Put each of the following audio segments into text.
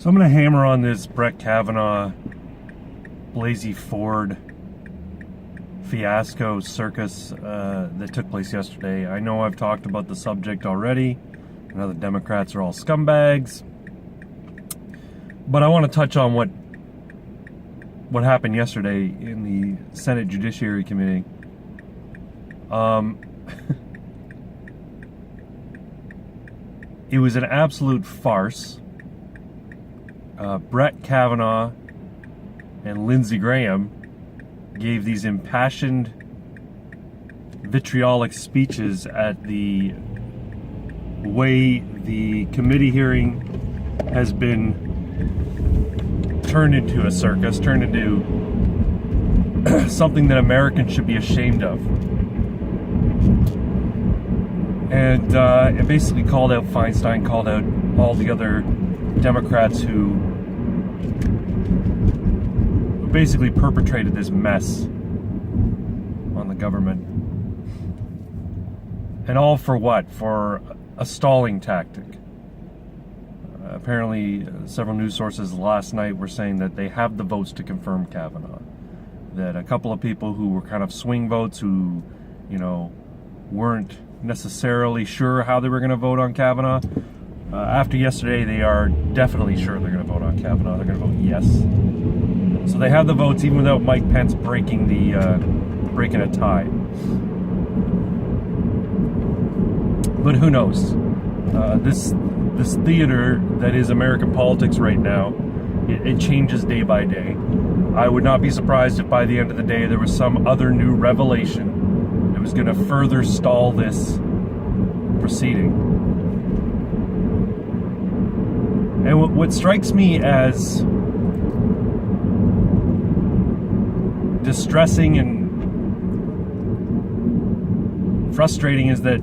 So I'm going to hammer on this Brett Kavanagh, Blasey-Ford fiasco circus that took place yesterday. I know I've talked about the subject already. I know the Democrats are all scumbags. But I want to touch on what happened yesterday in the Senate Judiciary Committee. It was an absolute farce. Brett Kavanagh and Lindsey Graham gave these impassioned, vitriolic speeches at the way the committee hearing has been turned into a circus, turned into something that Americans should be ashamed of. And it basically called out Feinstein, called out all the other Democrats who basically perpetrated this mess on the government. And all for what? For a stalling tactic. Apparently, several news sources last night were saying that they have the votes to confirm Kavanagh. That a couple of people who were kind of swing votes, who, weren't necessarily sure how they were going to vote on Kavanagh, after yesterday, they are definitely sure they're going to vote on Kavanagh. They're going to vote yes. So they have the votes, even without Mike Pence breaking a tie. But who knows? This theater that is American politics right now, it changes day by day. I would not be surprised if by the end of the day there was some other new revelation that was going to further stall this proceeding. And what strikes me as distressing and frustrating is that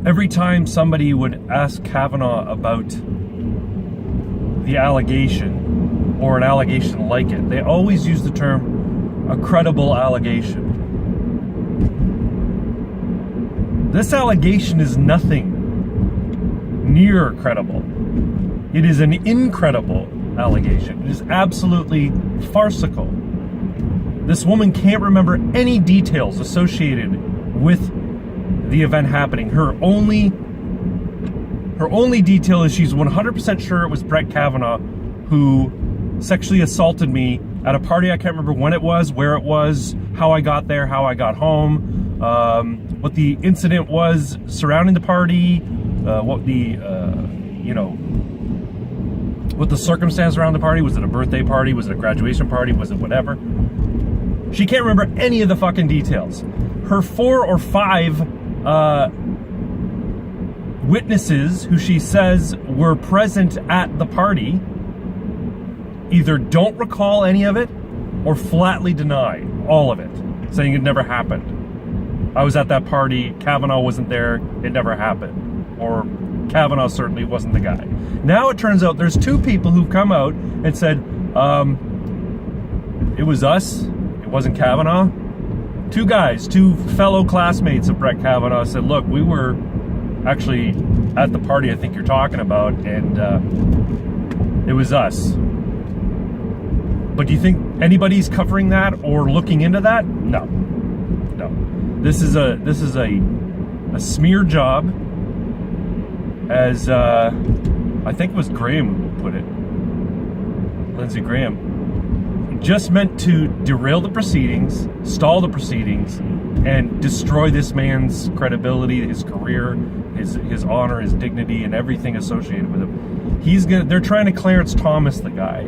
every time somebody would ask Kavanagh about the allegation or an allegation like it, they always use the term a credible allegation. This allegation is nothing near credible. It is an incredible allegation. It is absolutely farcical. This woman can't remember any details associated with the event happening. Her only detail is she's 100% sure it was Brett Kavanagh who sexually assaulted me at a party. I can't remember when it was, where it was, how I got there, how I got home, what the incident was surrounding the party, what the circumstance around the party. Was it a birthday party? Was it a graduation party? Was it whatever? She can't remember any of the fucking details. Her 4 or 5 witnesses who she says were present at the party either don't recall any of it or flatly deny all of it, saying it never happened. I was at that party, Kavanagh wasn't there, it never happened. Or Kavanagh certainly wasn't the guy. Now it turns out there's 2 people who've come out and said, it was us, it wasn't Kavanagh. 2 guys, 2 fellow classmates of Brett Kavanagh said, look, we were actually at the party I think you're talking about, and it was us. But do you think anybody's covering that or looking into that? No. This is a smear job, as I think it was Graham who put it, Lindsey Graham, just meant to derail the proceedings, stall the proceedings, and destroy this man's credibility, his career, his honor, his dignity, and everything associated with him. They're trying to Clarence Thomas the guy.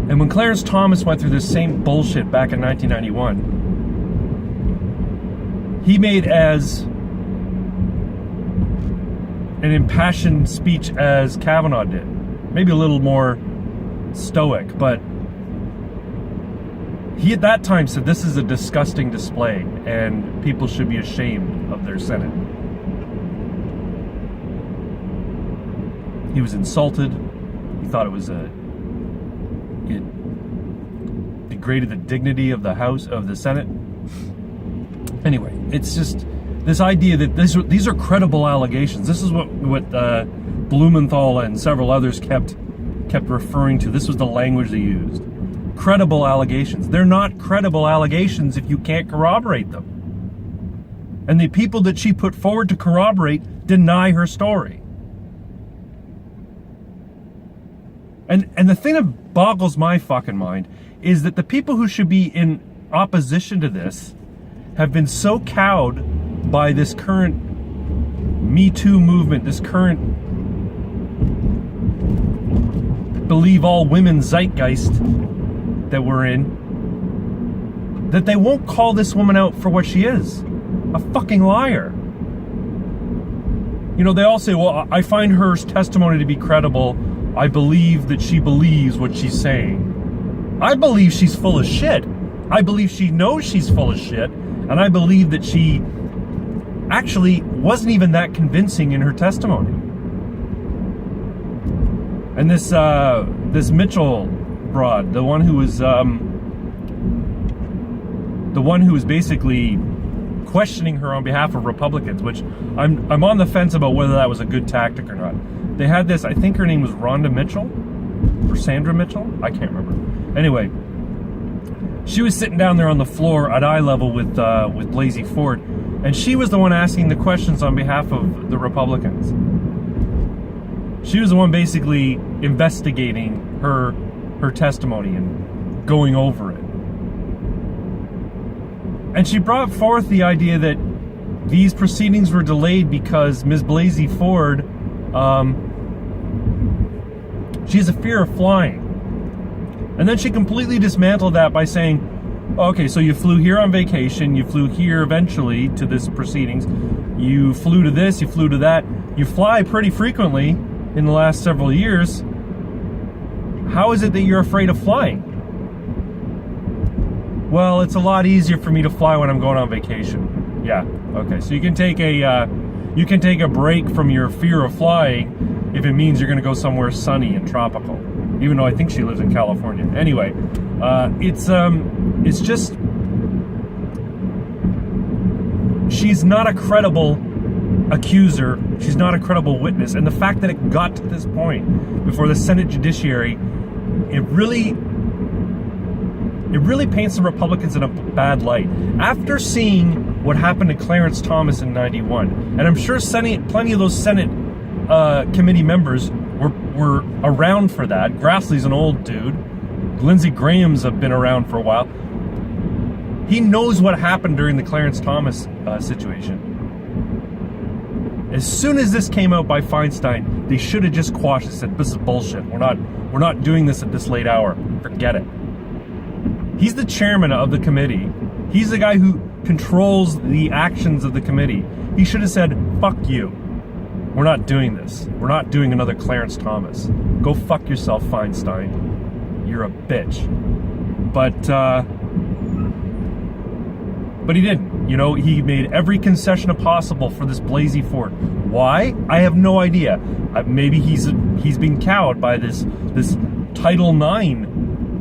And when Clarence Thomas went through this same bullshit back in 1991, he made as an impassioned speech as Kavanagh did. Maybe a little more stoic, but he at that time said this is a disgusting display and people should be ashamed of their Senate. He was insulted. He thought it degraded the dignity of the House, of the Senate. Anyway, it's just This idea that these are credible allegations. This is what Blumenthal and several others kept referring to. This was the language they used. Credible allegations. They're not credible allegations if you can't corroborate them. And the people that she put forward to corroborate deny her story. And the thing that boggles my fucking mind is that the people who should be in opposition to this have been so cowed by this current Me Too movement, this current believe all women zeitgeist that we're in, that they won't call this woman out for what she is. A fucking liar. You know, they all say, well, I find her testimony to be credible. I believe that she believes what she's saying. I believe she's full of shit. I believe she knows she's full of shit. And I believe that she actually wasn't even that convincing in her testimony. And this Mitchell broad, the one who was basically questioning her on behalf of Republicans, which I'm on the fence about whether that was a good tactic or not. They had this, I think her name was Rhonda Mitchell or Sandra Mitchell, I can't remember. Anyway, she was sitting down there on the floor at eye level with Blasey-Ford, and she was the one asking the questions on behalf of the Republicans. She was the one basically investigating her testimony and going over it. And she brought forth the idea that these proceedings were delayed because Ms. Blasey-Ford, she has a fear of flying. And then she completely dismantled that by saying, okay, so you flew here on vacation, you flew here eventually to this proceedings, you flew to this, you flew to that, you fly pretty frequently in the last several years. How is it that you're afraid of flying? Well, it's a lot easier for me to fly when I'm going on vacation. Yeah, okay, so you can take a break from your fear of flying if it means you're going to go somewhere sunny and tropical. Even though I think she lives in California. Anyway, it's just, she's not a credible accuser. She's not a credible witness. And the fact that it got to this point before the Senate Judiciary, it really paints the Republicans in a bad light. After seeing what happened to Clarence Thomas in '91, and I'm sure plenty of those Senate committee members were around for that. Grassley's an old dude. Lindsey Graham's have been around for a while. He knows what happened during the Clarence Thomas situation. As soon as this came out by Feinstein, they should have just quashed it and said, this is bullshit. We're not doing this at this late hour. Forget it. He's the chairman of the committee. He's the guy who controls the actions of the committee. He should have said, fuck you. We're not doing this. We're not doing another Clarence Thomas. Go fuck yourself, Feinstein. You're a bitch. But he didn't. You know, he made every concession possible for this Blasey-Ford. Why? I have no idea. Maybe he's been cowed by this Title IX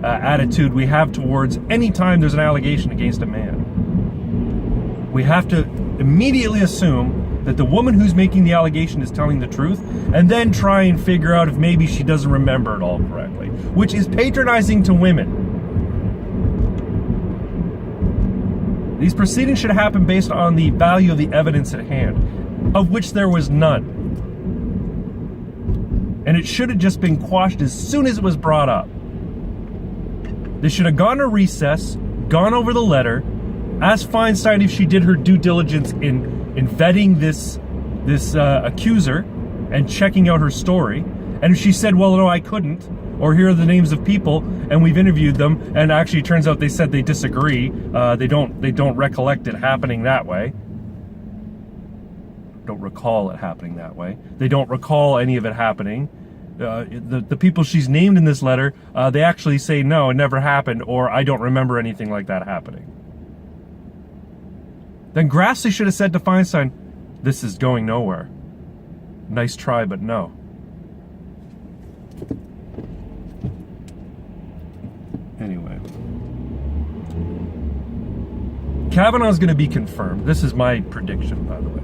attitude we have towards any time there's an allegation against a man. We have to immediately assume that the woman who's making the allegation is telling the truth, and then try and figure out if maybe she doesn't remember it all correctly, which is patronizing to women. These proceedings should happen based on the value of the evidence at hand, of which there was none. And it should have just been quashed as soon as it was brought up. They should have gone to recess, gone over the letter, asked Feinstein if she did her due diligence in vetting this accuser and checking out her story. And if she said, well, no, I couldn't, or here are the names of people, and we've interviewed them, and actually it turns out they said they disagree. They don't recollect it happening that way. Don't recall it happening that way. They don't recall any of it happening. The people she's named in this letter, they actually say, no, it never happened, or I don't remember anything like that happening. Then Grassley should have said to Feinstein, this is going nowhere. Nice try, but no. Anyway. Kavanaugh's going to be confirmed. This is my prediction, by the way.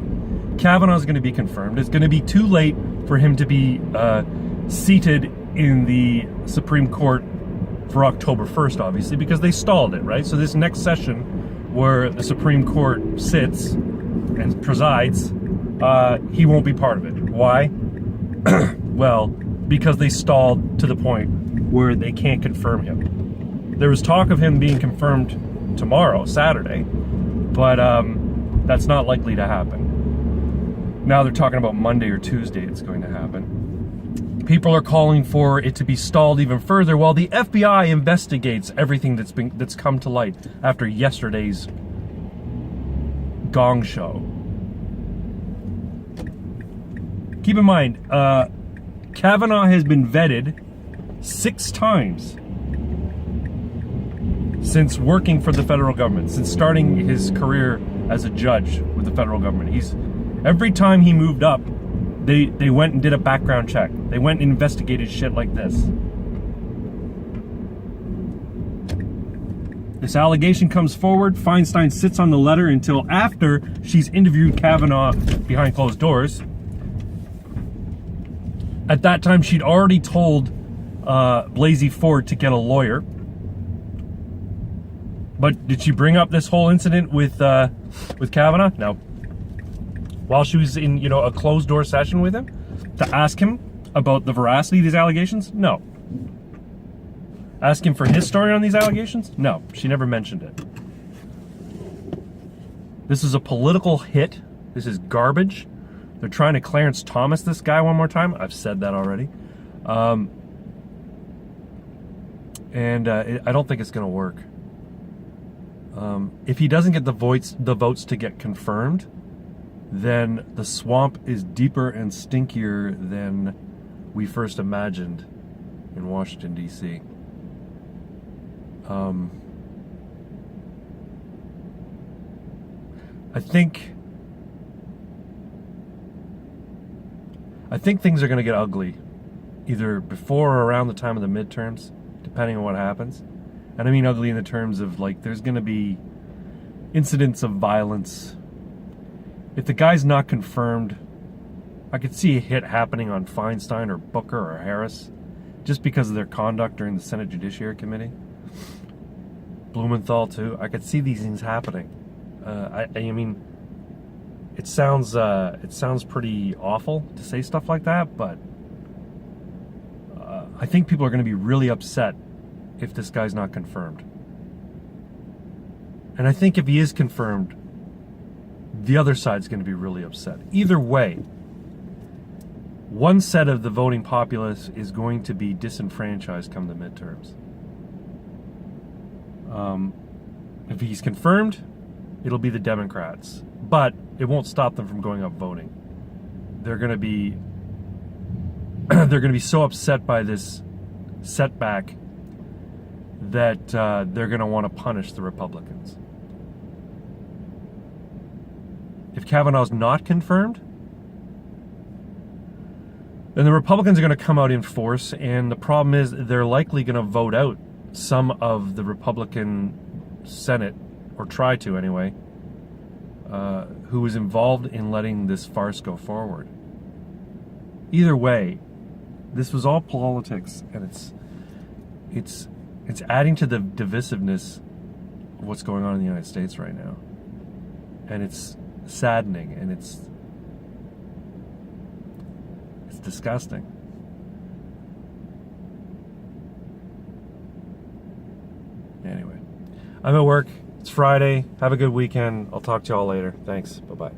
Kavanaugh's going to be confirmed. It's going to be too late for him to be seated in the Supreme Court for October 1st, obviously, because they stalled it, right? So this next session where the Supreme Court sits and presides, he won't be part of it. Why? Well, because they stalled to the point where they can't confirm him. There was talk of him being confirmed tomorrow, Saturday, but that's not likely to happen. Now they're talking about Monday or Tuesday it's going to happen. People are calling for it to be stalled even further while the FBI investigates everything that's come to light after yesterday's gong show. Keep in mind, Kavanagh has been vetted 6 times since working for the federal government, since starting his career as a judge with the federal government. Every time he moved up, they went and did a background check. They went and investigated shit like this. This allegation comes forward. Feinstein sits on the letter until after she's interviewed Kavanagh behind closed doors. At that time, she'd already told Blasey-Ford to get a lawyer. But did she bring up this whole incident with Kavanagh? No. While she was in, a closed door session with him to ask him about the veracity of these allegations? No. Ask him for his story on these allegations? No. She never mentioned it. This is a political hit. This is garbage. They're trying to Clarence Thomas this guy one more time. I've said that already. I don't think it's going to work. If he doesn't get the votes to get confirmed, then the swamp is deeper and stinkier than we first imagined in Washington, D.C. I think things are going to get ugly either before or around the time of the midterms, depending on what happens. And I mean ugly in the terms of, there's going to be incidents of violence. If the guy's not confirmed, I could see a hit happening on Feinstein or Booker or Harris just because of their conduct during the Senate Judiciary Committee. Blumenthal, too. I could see these things happening. I mean, it sounds pretty awful to say stuff like that, but I think people are going to be really upset if this guy's not confirmed. And I think if he is confirmed, the other side's going to be really upset. Either way, one set of the voting populace is going to be disenfranchised come the midterms. If he's confirmed, it'll be the Democrats. But it won't stop them from going up voting. They're going to be so upset by this setback that they're going to want to punish the Republicans. If Kavanaugh's not confirmed, then the Republicans are going to come out in force, and the problem is they're likely going to vote out some of the Republican Senate, or try to anyway, who was involved in letting this farce go forward. Either way, this was all politics, and it's adding to the divisiveness of what's going on in the United States right now. And it's saddening, and it's disgusting. Anyway, I'm at work. It's Friday. Have a good weekend. I'll talk to y'all later. Thanks. Bye-bye.